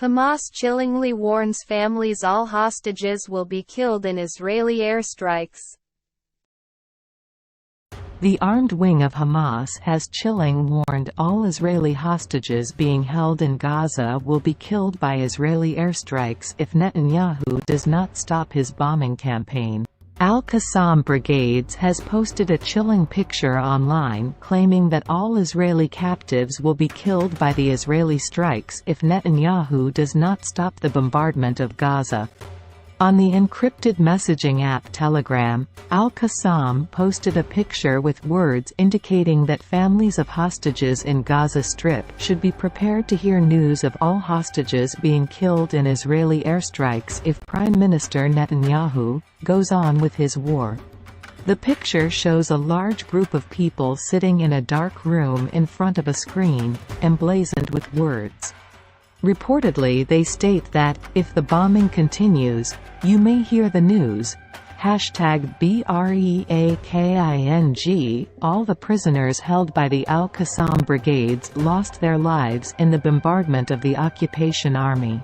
Hamas chillingly warns families all hostages will be killed in Israeli airstrikes. The armed wing of Hamas has chilling warned all Israeli hostages being held in Gaza will be killed by Israeli airstrikes if Netanyahu does not stop his bombing campaign. Al-Qassam Brigades has posted a chilling picture online claiming that all Israeli captives will be killed by the Israeli strikes if Netanyahu does not stop the bombardment of Gaza. On the encrypted messaging app Telegram, Al-Qassam posted a picture with words indicating that families of hostages in Gaza Strip should be prepared to hear news of all hostages being killed in Israeli airstrikes if Prime Minister Netanyahu goes on with his war. The picture shows a large group of people sitting in a dark room in front of a screen, emblazoned with words. Reportedly they state that, if the bombing continues, you may hear the news. #BREAKING. All the prisoners held by the Al-Qassam Brigades lost their lives in the bombardment of the occupation army.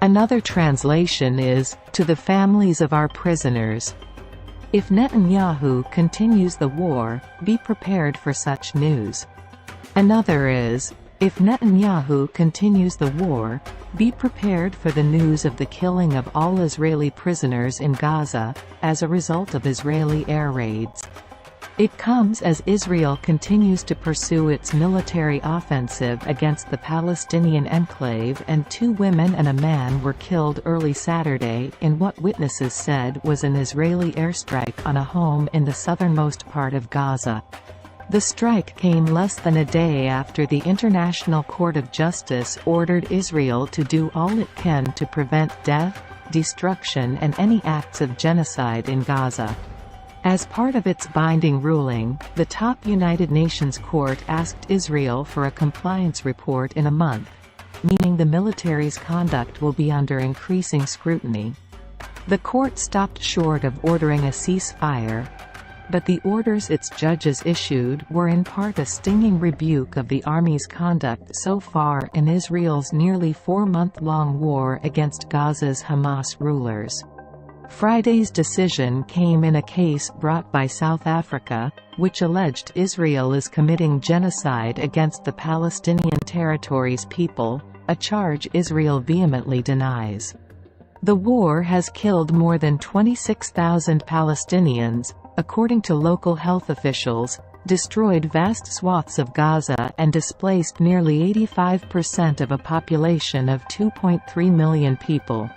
Another translation is, to the families of our prisoners. If Netanyahu continues the war, be prepared for such news. Another is, if Netanyahu continues the war, be prepared for the news of the killing of all Israeli prisoners in Gaza, as a result of Israeli air raids. It comes as Israel continues to pursue its military offensive against the Palestinian enclave, and 2 women and a man were killed early Saturday in what witnesses said was an Israeli airstrike on a home in the southernmost part of Gaza. The strike came less than a day after the International Court of Justice ordered Israel to do all it can to prevent death, destruction and any acts of genocide in Gaza. As part of its binding ruling, the top United Nations court asked Israel for a compliance report in a month, meaning the military's conduct will be under increasing scrutiny. The court stopped short of ordering a ceasefire, but the orders its judges issued were in part a stinging rebuke of the army's conduct so far in Israel's nearly 4-month-long war against Gaza's Hamas rulers. Friday's decision came in a case brought by South Africa, which alleged Israel is committing genocide against the Palestinian territory's people, a charge Israel vehemently denies. The war has killed more than 26,000 Palestinians, according to local health officials, destroyed vast swaths of Gaza and displaced nearly 85% of a population of 2.3 million people.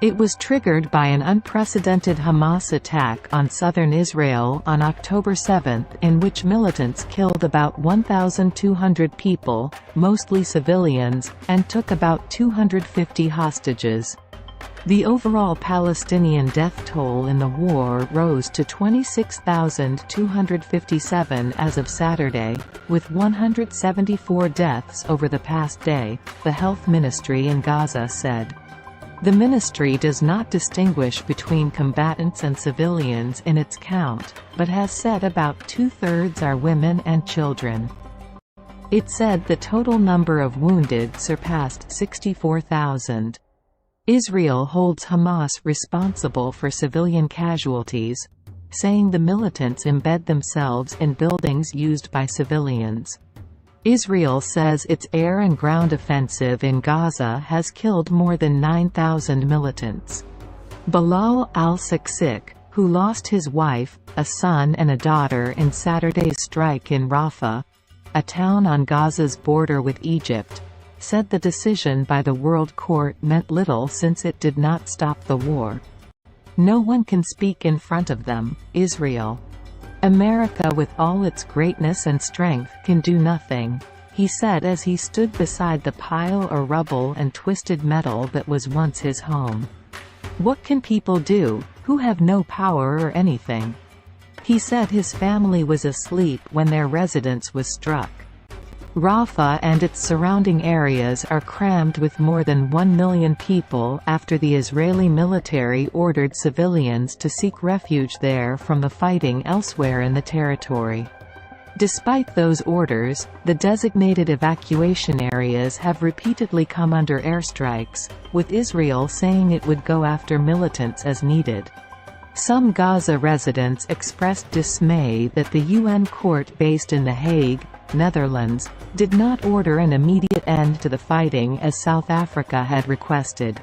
It was triggered by an unprecedented Hamas attack on southern Israel on October 7, in which militants killed about 1,200 people, mostly civilians, and took about 250 hostages. The overall Palestinian death toll in the war rose to 26,257 as of Saturday, with 174 deaths over the past day, the health ministry in Gaza said. The ministry does not distinguish between combatants and civilians in its count, but has said about 2/3 are women and children. It said the total number of wounded surpassed 64,000. Israel holds Hamas responsible for civilian casualties, saying the militants embed themselves in buildings used by civilians. Israel says its air and ground offensive in Gaza has killed more than 9,000 militants. Bilal al-Saksik, who lost his wife, a son and a daughter in Saturday's strike in Rafah, a town on Gaza's border with Egypt, said the decision by the World Court meant little since it did not stop the war. No one can speak in front of them, Israel. America with all its greatness and strength can do nothing, he said as he stood beside the pile of rubble and twisted metal that was once his home. What can people do, who have no power or anything? He said his family was asleep when their residence was struck. Rafah and its surrounding areas are crammed with more than 1 million people after the Israeli military ordered civilians to seek refuge there from the fighting elsewhere in the territory. Despite those orders, the designated evacuation areas have repeatedly come under airstrikes, with Israel saying it would go after militants as needed. Some Gaza residents expressed dismay that the UN court based in The Hague, Netherlands, did not order an immediate end to the fighting as South Africa had requested.